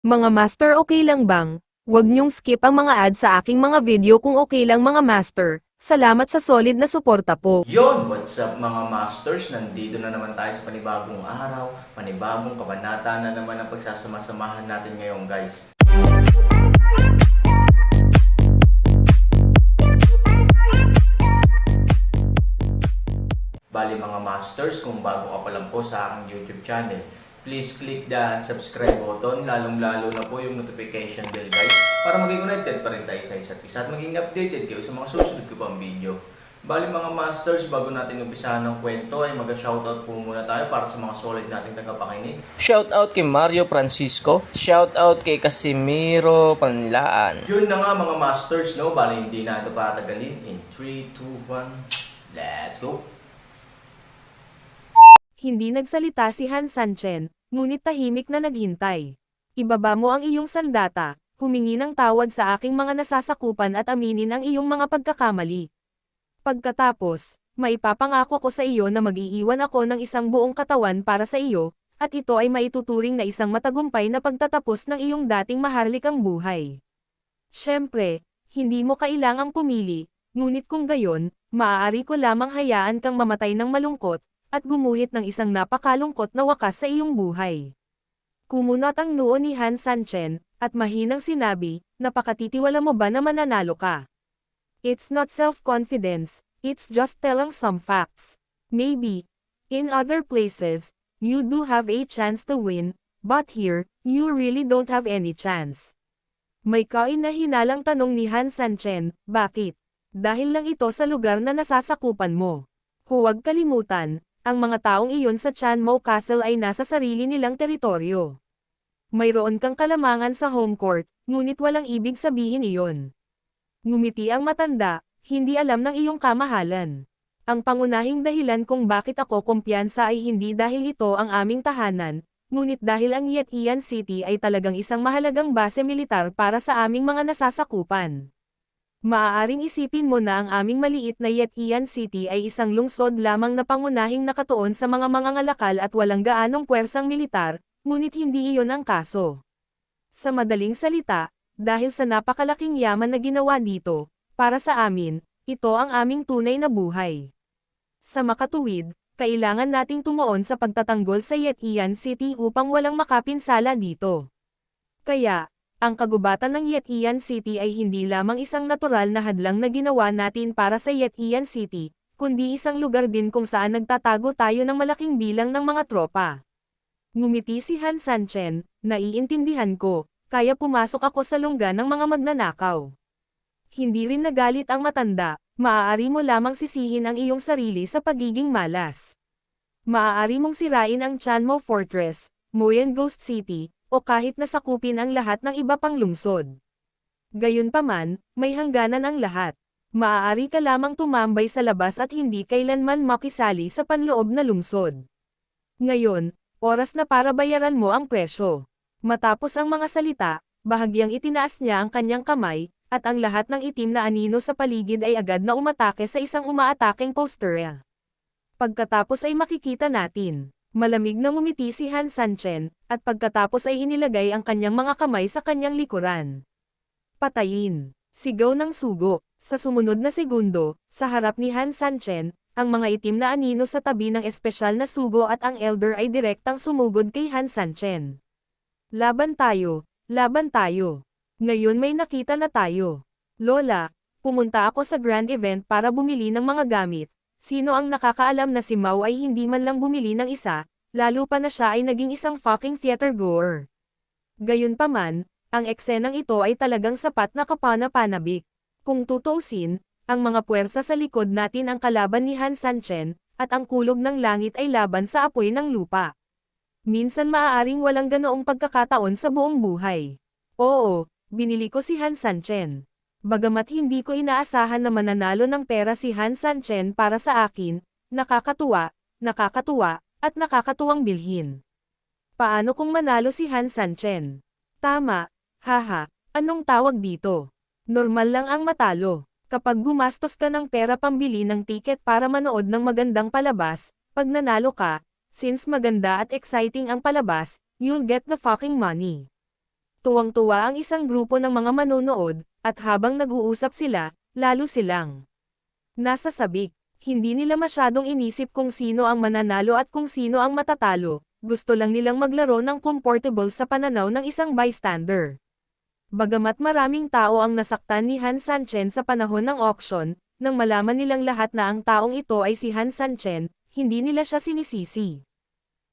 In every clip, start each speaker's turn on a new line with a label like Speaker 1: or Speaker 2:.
Speaker 1: Mga master, okay lang bang? Huwag niyong skip ang mga ads sa aking mga video kung okay lang mga master. Salamat sa solid na suporta po.
Speaker 2: Yon, what's up mga masters? Nandito na naman tayo sa panibagong araw, panibagong kabanata na naman ang pagsasama-samahan natin ngayon guys. Bali mga masters, kung bago ka pa lang po sa aking YouTube channel, please click the subscribe button, lalong-lalo na po yung notification bell guys, para maging connected pa rin tayo sa isa't isa at maging updated kayo sa mga susunod ko pang video. Bali mga masters, bago natin umpisahan ng kwento ay mag-shoutout po muna tayo para sa mga solid nating tagapakinig.
Speaker 3: Shoutout kay Mario Francisco. Shoutout kay Casimiro Panlaan.
Speaker 2: Yun na nga mga masters, no? Bali hindi na ito patagalin. In 3, 2, 1, let's go!
Speaker 1: Hindi nagsalita si Han Sanchen, ngunit tahimik na naghintay. Ibaba mo ang iyong sandata, humingi ng tawad sa aking mga nasasakupan at aminin ang iyong mga pagkakamali. Pagkatapos, maipapangako ko sa iyo na mag-iiwan ako ng isang buong katawan para sa iyo, at ito ay maituturing na isang matagumpay na pagtatapos ng iyong dating maharlikang buhay. Siyempre, hindi mo kailangang pumili, ngunit kung gayon, maaari ko lamang hayaan kang mamatay ng malungkot, at gumuhit ng isang napakalungkot na wakas sa iyong buhay. Kumunat ang noo ni Han Sanchen, at mahinang sinabi, napakatitiwala mo ba na mananalo ka? It's not self-confidence, it's just telling some facts. Maybe, in other places, you do have a chance to win, but here, you really don't have any chance. May kahinahinalang tanong ni Han Sanchen, bakit? Dahil lang ito sa lugar na nasasakupan mo. Huwag kalimutan, ang mga taong iyon sa Chanmo Castle ay nasa sarili nilang teritoryo. Mayroon kang kalamangan sa home court, ngunit walang ibig sabihin iyon. Ngumiti ang matanda, hindi alam ng iyong kamahalan. Ang pangunahing dahilan kung bakit ako kumpiyansa ay hindi dahil ito ang aming tahanan, ngunit dahil ang Yetian City ay talagang isang mahalagang base militar para sa aming mga nasasakupan. Maaaring isipin mo na ang aming maliit na Yetian City ay isang lungsod lamang na pangunahing nakatuon sa mga mangangalakal at walang gaanong puwersang militar, ngunit hindi iyon ang kaso. Sa madaling salita, dahil sa napakalaking yaman na ginawa dito, para sa amin, ito ang aming tunay na buhay. Sa makatuwid, kailangan nating tumuon sa pagtatanggol sa Yetian City upang walang makapinsala dito. Kaya, ang kagubatan ng Yetian City ay hindi lamang isang natural na hadlang na ginawa natin para sa Yetian City, kundi isang lugar din kung saan nagtatago tayo ng malaking bilang ng mga tropa. Ngumiti si Han Sanchen, naiintindihan ko, kaya pumasok ako sa lungga ng mga magnanakaw. Hindi rin nagalit ang matanda, maaari mo lamang sisihin ang iyong sarili sa pagiging malas. Maaari mong sirain ang Chanmo Fortress, Moyen Ghost City, o kahit nasakupin ang lahat ng iba pang lungsod. Gayunpaman, may hangganan ang lahat. Maaari ka lamang tumambay sa labas at hindi kailanman makisali sa panloob na lungsod. Ngayon, oras na para bayaran mo ang presyo. Matapos ang mga salita, bahagyang itinaas niya ang kanyang kamay, at ang lahat ng itim na anino sa paligid ay agad na umatake sa isang umaatakeng poster. Pagkatapos ay makikita natin, malamig na ngumiti si Han Sanchen, at pagkatapos ay inilagay ang kanyang mga kamay sa kanyang likuran. Patayin! Sigaw ng sugo. Sa sumunod na segundo, sa harap ni Han Sanchen, ang mga itim na anino sa tabi ng espesyal na sugo at ang elder ay direktang sumugod kay Han Sanchen. Laban tayo, laban tayo. Ngayon may nakita na tayo. Lola, pumunta ako sa grand event para bumili ng mga gamit. Sino ang nakakaalam na si Mao ay hindi man lang bumili ng isa, lalo pa na siya ay naging isang fucking theater goer. Gayunpaman, ang eksenang ito ay talagang sapat na kapana-panabik. Kung tutuusin, ang mga puwersa sa likod natin ang kalaban ni Han Sanchen, at ang kulog ng langit ay laban sa apoy ng lupa. Minsan maaaring walang ganoong pagkakataon sa buong buhay. Oo, binili ko si Han Sanchen. Bagamat hindi ko inaasahan na mananalo ng pera si Han Sanchen para sa akin, nakakatuwa, at nakakatuwang bilhin. Paano kung manalo si Han Sanchen? Tama, haha, anong tawag dito? Normal lang ang matalo. Kapag gumastos ka ng pera pambili ng tiket para manood ng magandang palabas, pag nanalo ka, since maganda at exciting ang palabas, you'll get the fucking money. Tuwang-tuwa ang isang grupo ng mga manonood, at habang nag-uusap sila, lalo silang nasa sabik. Hindi nila masyadong inisip kung sino ang mananalo at kung sino ang matatalo, gusto lang nilang maglaro ng comfortable sa pananaw ng isang bystander. Bagamat maraming tao ang nasaktan ni Han Sanchen sa panahon ng auction, nang malaman nilang lahat na ang taong ito ay si Han Sanchen, hindi nila siya sinisisi.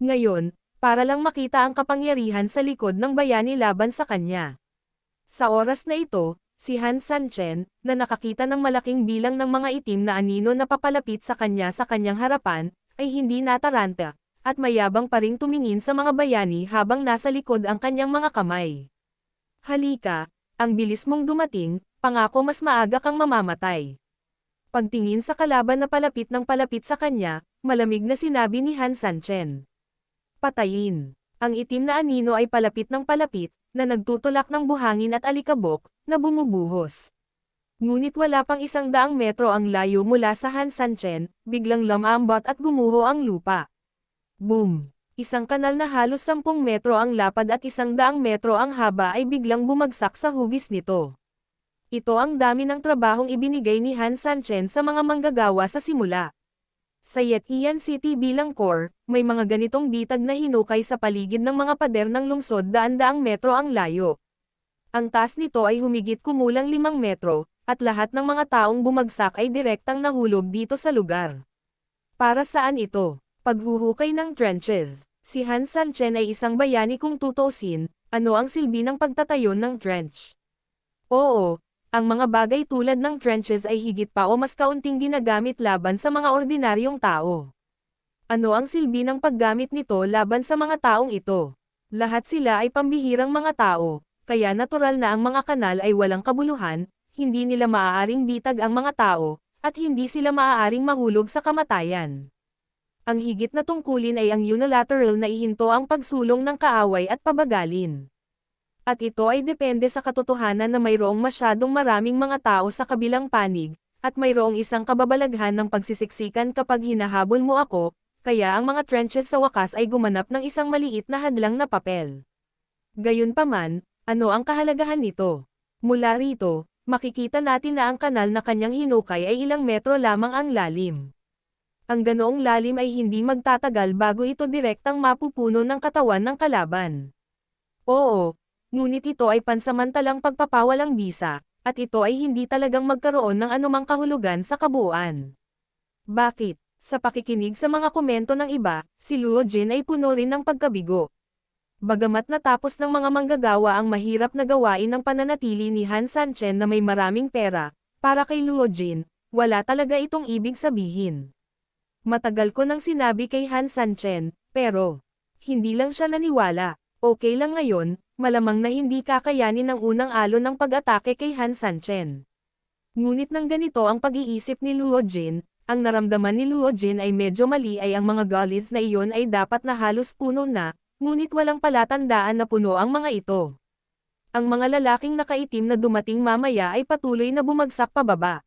Speaker 1: Ngayon, para lang makita ang kapangyarihan sa likod ng bayani laban sa kanya. Sa oras na ito, si Han Sanchen, na nakakita ng malaking bilang ng mga itim na anino na papalapit sa kanyang harapan, ay hindi nataranta, at mayabang pa ring tumingin sa mga bayani habang nasa likod ang kanyang mga kamay. Halika, ang bilis mong dumating, pangako mas maaga kang mamamatay. Pagtingin sa kalaban na palapit ng palapit sa kanya, malamig na sinabi ni Han Sanchen. Patayin. Ang itim na anino ay palapit ng palapit, na nagtutulak ng buhangin at alikabok, na bumubuhos. Ngunit wala pang 100 metro ang layo mula sa Han Sanchen, biglang lumambot at gumuho ang lupa. Boom! Isang kanal na halos 10 metro ang lapad at 100 metro ang haba ay biglang bumagsak sa hugis nito. Ito ang dami ng trabahong ibinigay ni Han Sanchen sa mga manggagawa sa simula. Sa Yetian City bilang core, may mga ganitong bitag na hinukay sa paligid ng mga pader ng lungsod daan-daang metro ang layo. Ang taas nito ay humigit kumulang 5 metro, at lahat ng mga taong bumagsak ay direktang nahulog dito sa lugar. Para saan ito? Paghuhukay ng trenches. Si Han Sanchen ay isang bayani kung tutuusin, ano ang silbi ng pagtatayo ng trench? Oo, ang mga bagay tulad ng trenches ay higit pa o mas kaunting ginagamit laban sa mga ordinaryong tao. Ano ang silbi ng paggamit nito laban sa mga taong ito? Lahat sila ay pambihirang mga tao. Kaya natural na ang mga kanal ay walang kabuluhan, hindi nila maaaring bitag ang mga tao, at hindi sila maaaring mahulog sa kamatayan. Ang higit na tungkulin ay ang unilateral na ihinto ang pagsulong ng kaaway at pabagalin. At ito ay depende sa katotohanan na mayroong masyadong maraming mga tao sa kabilang panig, at mayroong isang kababalaghan ng pagsisiksikan kapag hinahabol mo ako, kaya ang mga trenches sa wakas ay gumanap ng isang maliit na hadlang na papel. Gayunpaman, ano ang kahalagahan nito? Mula rito, makikita natin na ang kanal na kanyang hinukay ay ilang metro lamang ang lalim. Ang ganoong lalim ay hindi magtatagal bago ito direktang mapupuno ng katawan ng kalaban. Oo, ngunit ito ay pansamantalang pagpapawalang bisa, at ito ay hindi talagang magkaroon ng anumang kahulugan sa kabuuan. Bakit? Sa pakikinig sa mga komento ng iba, si Luo Jin ay puno rin ng pagkabigo. Bagamat natapos ng mga manggagawa ang mahirap na gawain ng pananatili ni Han Sanchen na may maraming pera, para kay Luo Jin, wala talaga itong ibig sabihin. Matagal ko nang sinabi kay Han Sanchen, pero hindi lang siya naniwala. Okay lang ngayon, malamang na hindi kakayanin ng unang alon ng pag-atake kay Han Sanchen. Ngunit nang ganito ang pag-iisip ni Luo Jin, ang naramdaman ni Luo Jin ay medyo mali ay ang mga gullies na iyon ay dapat na halos puno na, ngunit walang palatandaan na puno ang mga ito. Ang mga lalaking nakaitim na dumating mamaya ay patuloy na bumagsak pababa.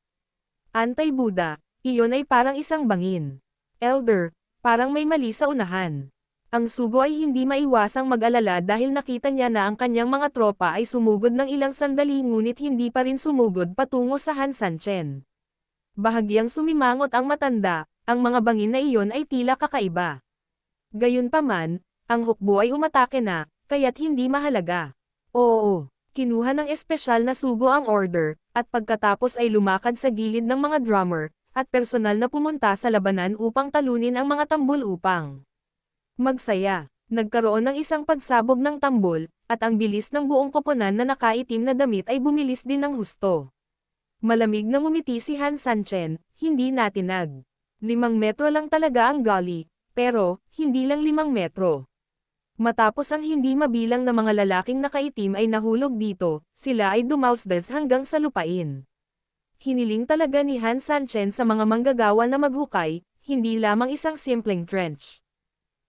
Speaker 1: Antay-Buddha, iyon ay parang isang bangin. Elder, parang may mali sa unahan. Ang sugo ay hindi maiwasang mag-alala dahil nakita niya na ang kanyang mga tropa ay sumugod ng ilang sandali ngunit hindi pa rin sumugod patungo sa Han Sanchen. Bahagyang sumimangot ang matanda, ang mga bangin na iyon ay tila kakaiba. Gayunpaman, ang hukbo ay umatake na, kaya't hindi mahalaga. Oo, kinuha ng espesyal na sugo ang order, at pagkatapos ay lumakad sa gilid ng mga drummer, at personal na pumunta sa labanan upang talunin ang mga tambol upang magsaya. Nagkaroon ng isang pagsabog ng tambol, at ang bilis ng buong koponan na nakaitim na damit ay bumilis din ng husto. Malamig na ngumiti si Han Sanchen, hindi natinag. 5 metro lang talaga ang gully, pero hindi lang 5 metro. Matapos ang hindi mabilang na mga lalaking nakaitim ay nahulog dito, sila ay dumausdas hanggang sa lupain. Hiniling talaga ni Han Sanchen sa mga manggagawa na maghukay, hindi lamang isang simpleng trench.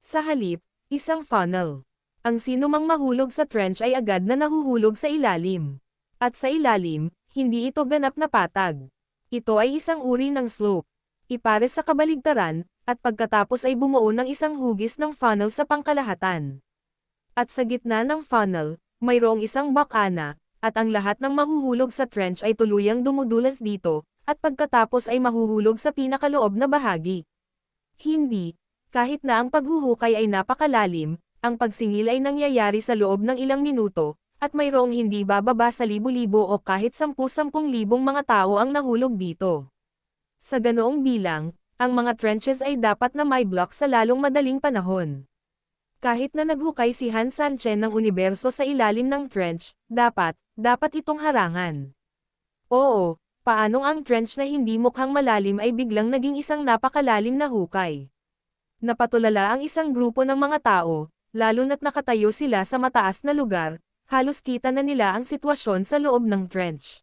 Speaker 1: Sa halip, isang funnel. Ang sinumang mahulog sa trench ay agad na nahuhulog sa ilalim. At sa ilalim, hindi ito ganap na patag. Ito ay isang uri ng slope. Ipares sa kabaligtaran, at pagkatapos ay bumuo ng isang hugis ng funnel sa pangkalahatan. At sa gitna ng funnel, mayroong isang bakana, at ang lahat ng mahuhulog sa trench ay tuluyang dumudulas dito, at pagkatapos ay mahuhulog sa pinakaloob na bahagi. Hindi, kahit na ang paghuhukay ay napakalalim, ang pagsingil ay nangyayari sa loob ng ilang minuto, at mayroong hindi bababa sa libo-libo o kahit 10,000 mga tao ang nahulog dito. Sa ganoong bilang, ang mga trenches ay dapat na may block sa lalong madaling panahon. Kahit na naghukay si Han Sanchen ng universo sa ilalim ng trench, dapat itong harangan. Oo, paanong ang trench na hindi mukhang malalim ay biglang naging isang napakalalim na hukay? Napatulala ang isang grupo ng mga tao, lalo na't nakatayo sila sa mataas na lugar, halos kita na nila ang sitwasyon sa loob ng trench.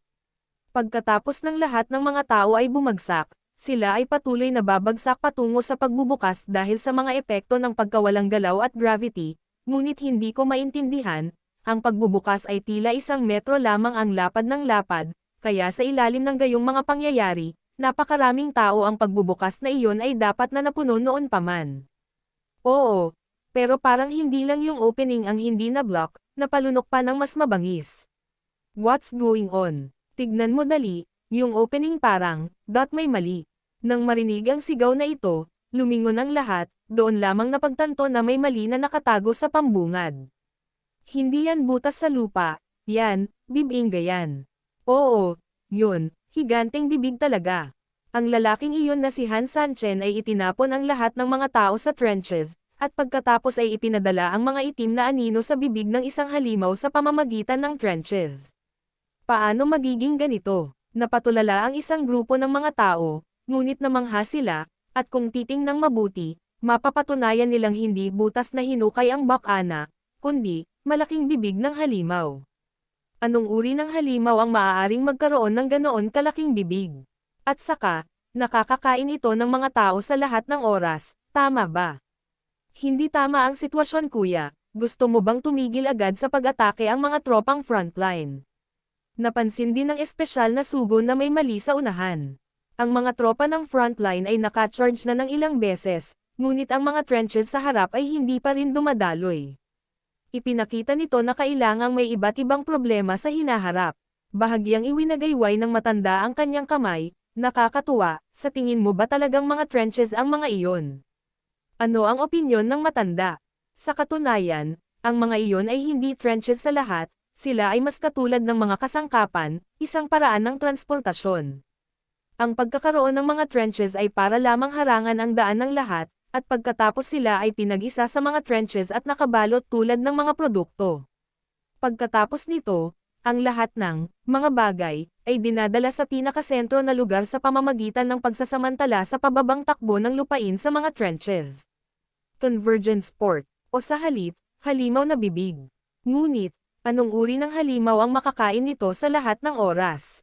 Speaker 1: Pagkatapos ng lahat ng mga tao ay bumagsak, sila ay patuloy na babagsak patungo sa pagbubukas dahil sa mga epekto ng pagkawalang galaw at gravity, ngunit hindi ko maintindihan, ang pagbubukas ay tila 1 metro lamang ang lapad ng lapad, kaya sa ilalim ng gayong mga pangyayari, napakaraming tao ang pagbubukas na iyon ay dapat na napuno noon pa man. Oo, pero parang hindi lang yung opening ang hindi na block, napalunok pa ng mas mabangis. What's going on? Tignan mo dali. Yung opening parang, may mali. Nang marinig ang sigaw na ito, lumingon ang lahat, doon lamang napagtanto na may mali na nakatago sa pambungad. Hindi yan butas sa lupa, yan, bibingga yan. Oo, yun, higanteng bibig talaga. Ang lalaking iyon na si Han Sanchen ay itinapon ang lahat ng mga tao sa trenches, at pagkatapos ay ipinadala ang mga itim na anino sa bibig ng isang halimaw sa pamamagitan ng trenches. Paano magiging ganito? Napatulala ang isang grupo ng mga tao, ngunit namangha sila, at kung titingnang mabuti, mapapatunayan nilang hindi butas na hinukay ang bakana, kundi, malaking bibig ng halimaw. Anong uri ng halimaw ang maaaring magkaroon ng ganoon kalaking bibig? At saka, nakakakain ito ng mga tao sa lahat ng oras, tama ba? Hindi tama ang sitwasyon kuya, gusto mo bang tumigil agad sa pag-atake ang mga tropang frontline? Napansin din ng espesyal na sugo na may mali sa unahan. Ang mga tropa ng frontline ay naka-charge na ng ilang beses, ngunit ang mga trenches sa harap ay hindi pa rin dumadaloy. Ipinakita nito na kailangang may iba't ibang problema sa hinaharap. Bahagyang iwinagayway ng matanda ang kanyang kamay, nakakatuwa, sa tingin mo ba talagang mga trenches ang mga iyon? Ano ang opinyon ng matanda? Sa katunayan, ang mga iyon ay hindi trenches sa lahat, sila ay mas katulad ng mga kasangkapan, isang paraan ng transportasyon. Ang pagkakaroon ng mga trenches ay para lamang harangan ang daan ng lahat, at pagkatapos sila ay pinag-isa sa mga trenches at nakabalot tulad ng mga produkto. Pagkatapos nito, ang lahat ng mga bagay ay dinadala sa pinakasentro na lugar sa pamamagitan ng pagsasamantala sa pababang takbo ng lupain sa mga trenches. Convergence port, o sa halip, halimaw na bibig. Ngunit, anong uri ng halimaw ang makakain nito sa lahat ng oras?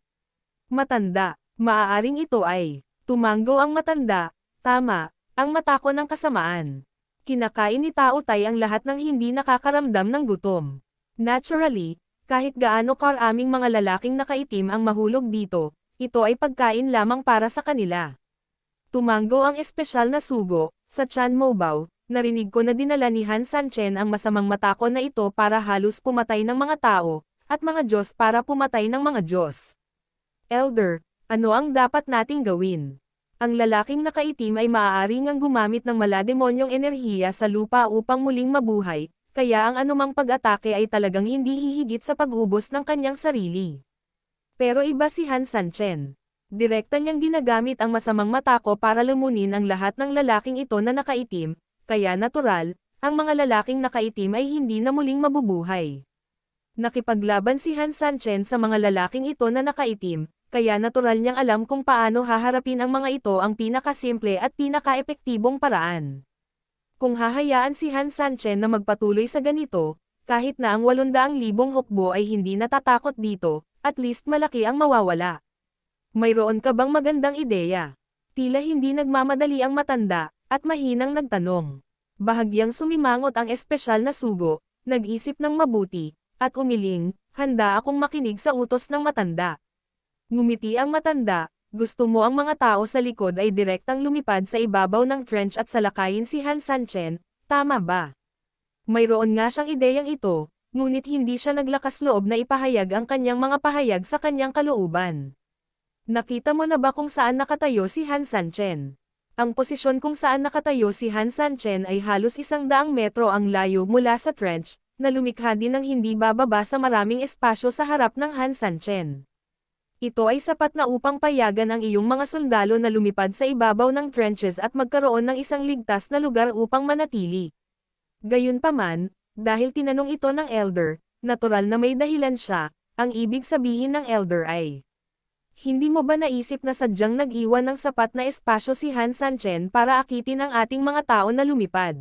Speaker 1: Matanda, maaaring ito ay, tumanggo ang matanda, tama, ang matako ng kasamaan. Kinakain ni Tao Tai ang lahat ng hindi nakakaramdam ng gutom. Naturally, kahit gaano karaming mga lalaking nakaitim ang mahulog dito, ito ay pagkain lamang para sa kanila. Tumanggo ang espesyal na sugo, sa Chan Mobao, narinig ko na dinala ni Han Sanchen ang masamang matako na ito para halos pumatay ng mga tao, at mga Diyos para pumatay ng mga Diyos. Elder, ano ang dapat nating gawin? Ang lalaking nakaitim ay maaari ngang gumamit ng malademonyong enerhiya sa lupa upang muling mabuhay, kaya ang anumang pag-atake ay talagang hindi hihigit sa pag-ubos ng kanyang sarili. Pero iba si Han Sanchen. Direkta niyang ginagamit ang masamang matako para lumunin ang lahat ng lalaking ito na nakaitim, kaya natural, ang mga lalaking nakaitim ay hindi na muling mabubuhay. Nakipaglaban si Han Sanchen sa mga lalaking ito na nakaitim, kaya natural niyang alam kung paano haharapin ang mga ito ang pinakasimple at pinakaepektibong paraan. Kung hahayaan si Han Sanchen na magpatuloy sa ganito, kahit na ang 800,000 hukbo ay hindi natatakot dito, at least malaki ang mawawala. Mayroon ka bang magandang ideya? Tila hindi nagmamadali ang matanda, at mahinang nagtanong. Bahagyang sumimangot ang espesyal na sugo, nag-isip ng mabuti, at umiling, handa akong makinig sa utos ng matanda. Ngumiti ang matanda, gusto mo ang mga tao sa likod ay direktang lumipad sa ibabaw ng trench at salakayin si Han Sanchen, tama ba? Mayroon nga siyang ideyang ito, ngunit hindi siya naglakas loob na ipahayag ang kanyang mga pahayag sa kanyang kalooban. Nakita mo na ba kung saan nakatayo si Han Sanchen? Ang posisyon kung saan nakatayo si Han Sanchen ay halos 100 metro ang layo mula sa trench, na lumikha din ng hindi bababa sa maraming espasyo sa harap ng Han Sanchen. Ito ay sapat na upang payagan ang iyong mga sundalo na lumipad sa ibabaw ng trenches at magkaroon ng isang ligtas na lugar upang manatili. Gayunpaman, dahil tinanong ito ng Elder, natural na may dahilan siya, ang ibig sabihin ng Elder ay, hindi mo ba naisip na sadyang nag-iwan ng sapat na espasyo si Han Sanchen para akitin ang ating mga tao na lumipad?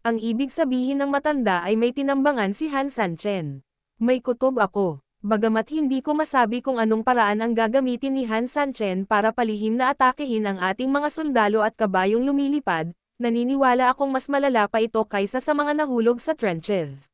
Speaker 1: Ang ibig sabihin ng matanda ay may tinambangan si Han Sanchen. May kutob ako. Bagamat hindi ko masabi kung anong paraan ang gagamitin ni Han Sanchen para palihim na atakehin ang ating mga sundalo at kabayong lumilipad, naniniwala akong mas malala pa ito kaysa sa mga nahulog sa trenches.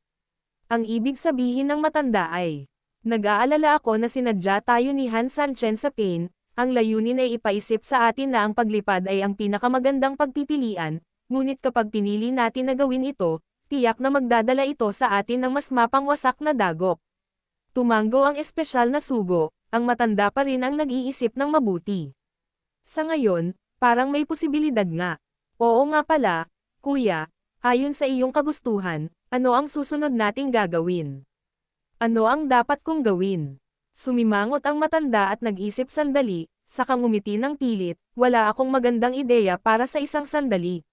Speaker 1: Ang ibig sabihin ng matanda ay, nag-aalala ako na sinadya tayo ni Han Sanchen sa pain, ang layunin ay ipaisip sa atin na ang paglipad ay ang pinakamagandang pagpipilian, ngunit kapag pinili natin na gawin ito, tiyak na magdadala ito sa atin ng mas mapangwasak na dagok. Tumanggo ang espesyal na sugo, ang matanda pa rin ang nag-iisip ng mabuti. Sa ngayon, parang may posibilidad nga. Oo nga pala, kuya, ayon sa iyong kagustuhan, ano ang susunod nating gagawin? Ano ang dapat kong gawin? Sumimangot ang matanda at nag-isip sandali, saka ngumiti ng pilit, wala akong magandang ideya para sa isang sandali.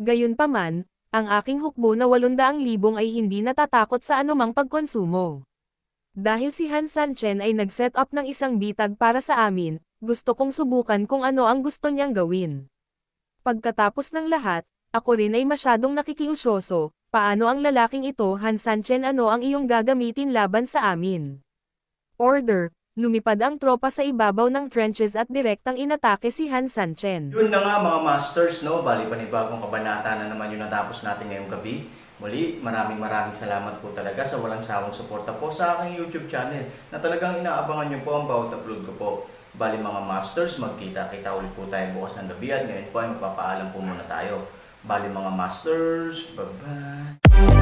Speaker 1: Gayunpaman, ang aking hukbo na 800,000 ay hindi natatakot sa anumang pagkonsumo. Dahil si Han Sanchen ay nag-set up ng isang bitag para sa amin, gusto kong subukan kung ano ang gusto niyang gawin. Pagkatapos ng lahat, ako rin ay masyadong nakikiusyoso, paano ang lalaking ito Han Sanchen ano ang iyong gagamitin laban sa amin? Order, lumipad ang tropa sa ibabaw ng trenches at direktang inatake si Han Sanchen.
Speaker 2: Yun na nga mga masters, no? Bali panibagong kabanata na naman yung natapos natin ngayong gabi. Muli, maraming salamat po talaga sa walang sawang suporta po sa aking YouTube channel na talagang inaabangan nyo po ang bawat upload ko po. Bali mga masters, magkita-kita ulit po tayo bukas ng gabi at ngayon po ay magpapaalam po muna tayo. Bali mga masters, bye-bye!